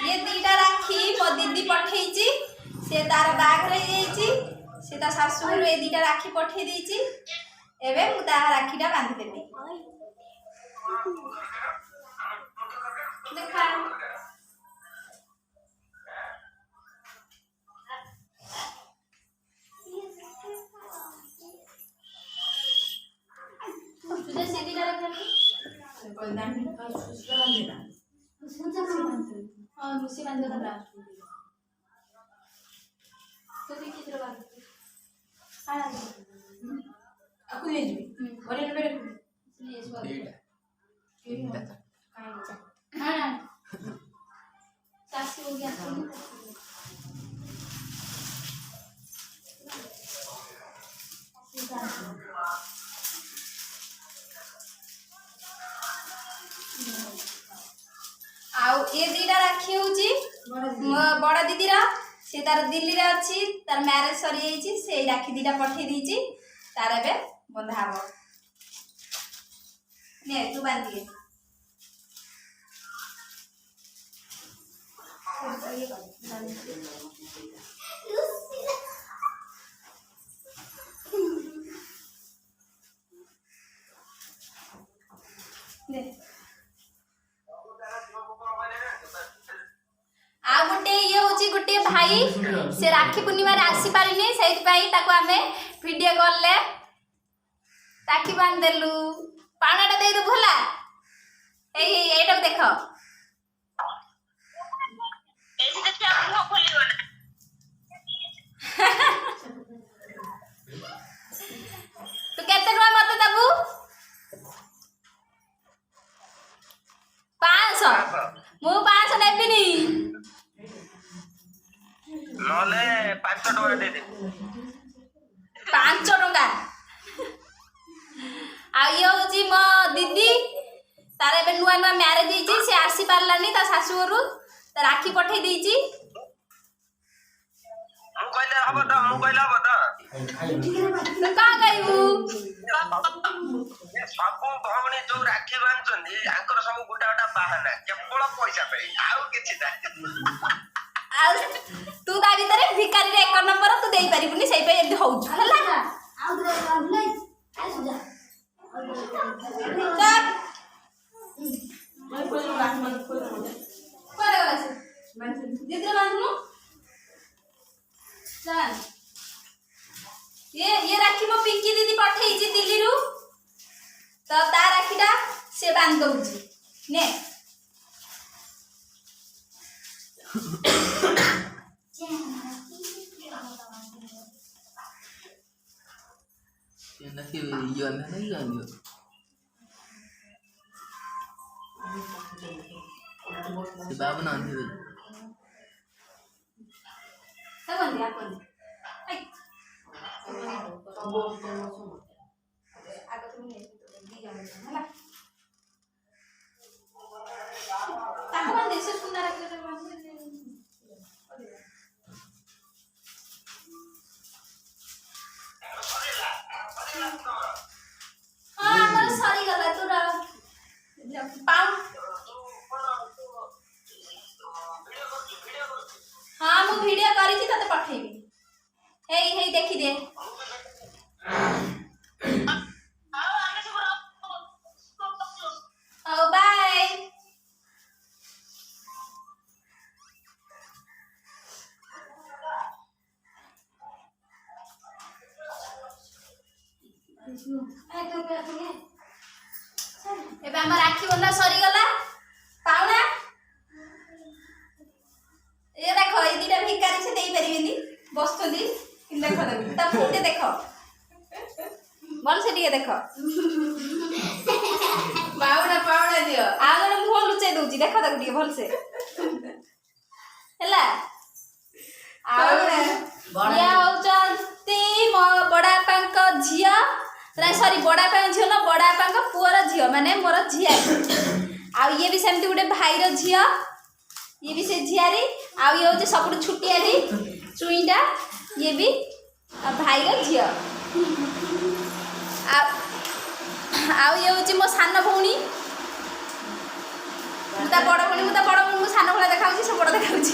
ये दीटा राखी मो दीदी पठेइची से तार बाघरे जाइची से ता सासु घर ए दीटा राखी पठे देइची एबे मु ता राखीटा बांधी देबी देखा तुझे सीधीटा रखली कोई दान का सुसरा बांधेला हां मुसी बांधे था लास्ट तो देखि चित्र बांध हां aku ले जी बरे मेरे ये स्वाद हां सासी हो गया आउ ये दीटा राखी होची बड़ दीदी रा से तार दिल्ली रे अछि तार मैरिज सरी जाईची से राखी दीटा पठे दीची तार बे बंधा हबो ने तू बांधिए दे आ गोटे ये होची गोटे भाई से राखी पूर्णिमा रे आसी पारिनी सेति भाई ताको हमें वीडियो कॉल ले राखी बांध देलु पाणाटा दे दो भला एटा देखो एसी देखिया मुंह खोलियो ना तो केते रुपया मते दबु 500 मु 500 नेबिनी नले 500 टका दे दे 500 टका आ ये होची मो दीदी तारे बे नुआ नुआ मैरिज हिची से आसी पारलानी ता सासु घरु ता राखी पठे देइची मु कहले हबो त तो का कहू ए सबो भवणी जो राखी बांधछन्ती आंकर सब गुटा गुटा बाहाना केवल पैसा पे आउ किछि ना आ तू ता भीतर भिखारी रे 1 नंबर तू देई परिबुनी सही पे एमती होउ हला आउ दे बांधले आ सुजा चल मैं कोई राखी बांध कोई गला से बांध दीदी बांधनु चल ये राखी मो पिंकी दीदी पठेइची दिल्ली रु तो ता राखीटा से बांध दउची ने Yang nak yon nak yon yo. Sebab nanti tu. Saban dia kon. Ai. Agak tu ni di jalan sana. Tak kan desa sunnah rakyat macam ni. ପାଉ ହଁ ମୁଁ ଭିଡ଼ିଓ କରିଛି ତତେ ପଠେଇବି। ହେଇ ହେଇ ଦେଖିଦେ। ହଉ ବାଏ। ଏବେ ଆମ ରାକ୍ଷୀ ବନ୍ଧା ସରିଗଲା। ପାଉନା ଏ ଦେଖ ଏଇ ଦିଟା ଭିକାରୀ ସେ ଦେଇପାରିବେନି ବସୁଛନ୍ତି କିନ୍ତୁ ଦେଖ ଦେଖ ତା ମୁହଁଟେ ଦେଖ ଭଲସେ ଟିକେ ଦେଖ। ପାଉଡା ପାଉଡା ଦିଅ। ଆଉ ଜଣେ ମୁହଁ ଲୁଚେଇ ଦଉଛି ଦେଖ ତାକୁ ଟିକେ ଭଲସେ ହେଲା। ଆଉ ଇଏ ହଉଛନ୍ତି ମୋ ବଡବାପାଙ୍କ ଝିଅ ସରି ବଡବାପାଙ୍କ ଝିଅ ନା ବଡବାପାଙ୍କ ପୁଅର ଝିଅ ମାନେ ମୋର ଝିଆରୀ। ଆଉ ଇଏ ବି ସେମିତି ଗୋଟେ ଭାଇର ଝିଅ ଇଏ ବି ସେ ଝିଆରୀ। ଆଉ ଇଏ ହଉଛି ସବୁଠୁ ଛୁଟିଆଟି ଚୁଇଁଟା ଇଏ ବି ଭାଇର ଝିଅ। ଆଉ ଇଏ ହଉଛି ମୋ ସାନ ଭଉଣୀ। ମୁଁ ତା ବଡ଼ ଭଉଣୀ ମୁଁ ତା ବଡ଼ ଭଉଣୀ ମୁଁ ସାନ ଭଳିଆ ଦେଖାଉଛି ସେ ବଡ଼ ଦେଖାଉଛି।